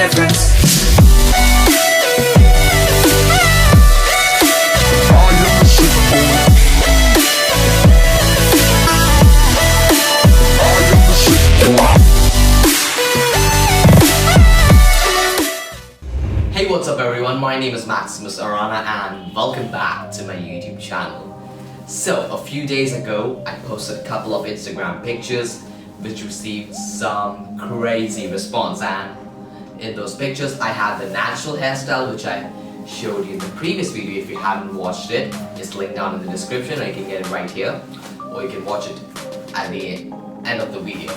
difference. Hey, what's up everyone, my name is Maximus Aranha and welcome back to my YouTube channel. So, a few days ago, I posted a couple of Instagram pictures which received some crazy response, and in those pictures I had the natural hairstyle which I showed you in the previous video. If you haven't watched it, it's linked down in the description, or you can get it right here, or you can watch it at the end of the video.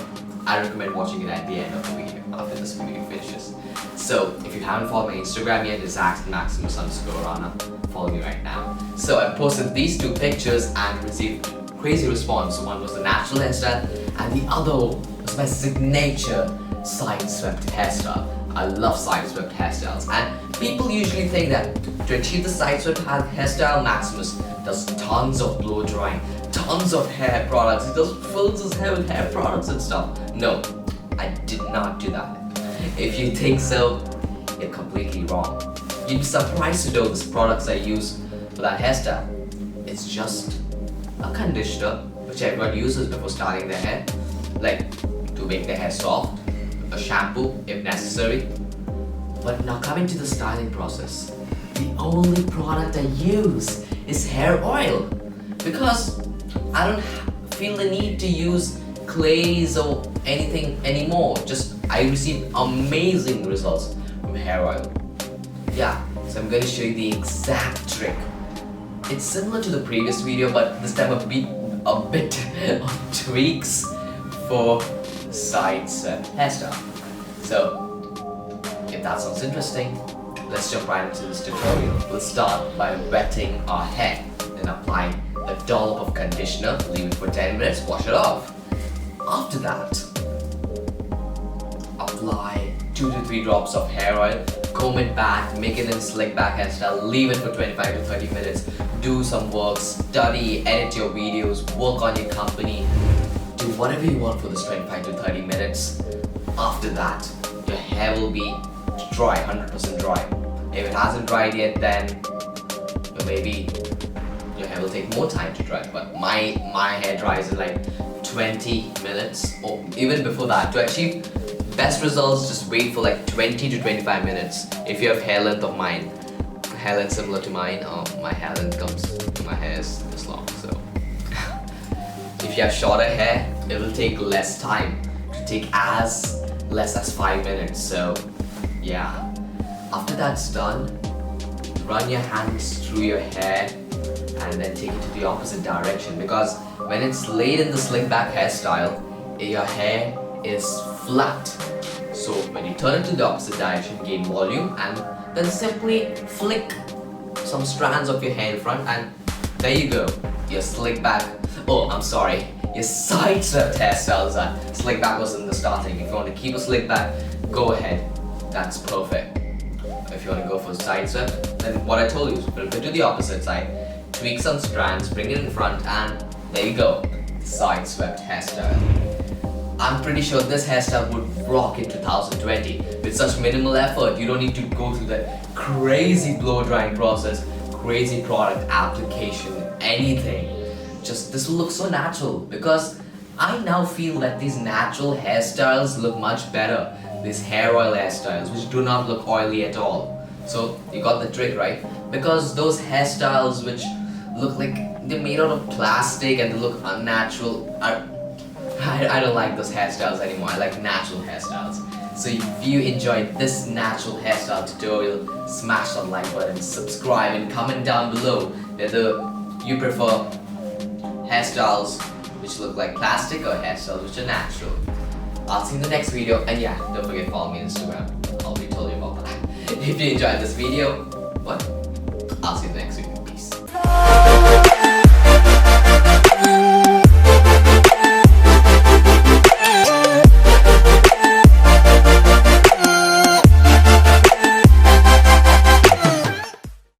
I recommend watching it at the end of the video after this video finishes. So if you haven't followed my Instagram yet, it's Maximus_Aranha. Follow me right now. So I posted these two pictures and received crazy response. One was the natural hairstyle and the other was my signature side swept hairstyle. I love side swept hairstyles, and people usually think that to achieve the side swept hairstyle, Maximus does tons of blow drying, tons of hair products, he just fills his hair with hair products and stuff. No, I did not do that. If you think so, you're completely wrong. You'd be surprised to know the products I use for that hairstyle. It's just a conditioner which everyone uses before starting their hair, like to make their hair soft, a shampoo if necessary. But now coming to the styling process, the only product I use is hair oil, because I don't feel the need to use clays or anything anymore. Just I receive amazing results from hair oil. Yeah, so I'm going to show you the exact trick. It's similar to the previous video, but this time a bit of tweaks for side swept hairstyle. So if that sounds interesting, let's jump right into this tutorial. We'll start by wetting our hair, then apply a dollop of conditioner, leave it for 10 minutes, wash it off. After that, apply 2 to 3 drops of hair oil, comb it back, make it in slick back hairstyle, leave it for 25 to 30 minutes, do some work, study, edit your videos, work on your company, do whatever you want for this 25 to 30 minutes. After that, your hair will be dry, 100% dry. If it hasn't dried yet, then maybe your hair will take more time to dry, but my hair dries in like 20 minutes or even before that. To achieve best results, just wait for like 20 to 25 minutes. If you have hair length of mine, hair length similar to mine, my hair length comes to my hair is this long, so if you have shorter hair, it will take less time, to take as less as 5 minutes. So yeah, after that's done, run your hands through your hair and then take it to the opposite direction, because when it's laid in the slick back hairstyle, your hair is flat. So when you turn it to the opposite direction, gain volume, and then simply flick some strands of your hair in front, and there you go. Your slick back, your side swept hairstyles are. Slick back was in the starting. If you want to keep a slick back, go ahead. That's perfect. If you want to go for side swept, then what I told you is flip it to the opposite side, tweak some strands, bring it in front, and there you go. Side swept hairstyle. I'm pretty sure this hairstyle would rock in 2020. With such minimal effort, you don't need to go through that crazy blow drying process, crazy product application, anything. Just this will look so natural, because I now feel that these natural hairstyles look much better. These hair oil hairstyles which do not look oily at all. So you got the trick, right? Because those hairstyles which look like they're made out of plastic and they look unnatural, I don't like those hairstyles anymore. I like natural hairstyles. So if you enjoyed this natural hairstyle tutorial, smash the like button, subscribe, and comment down below whether you prefer hairstyles which look like plastic or hairstyles which are natural. I'll see you in the next video, and yeah, don't forget to follow me on Instagram. I'll be telling you about that. If you enjoyed this video, I'll see you in the next video.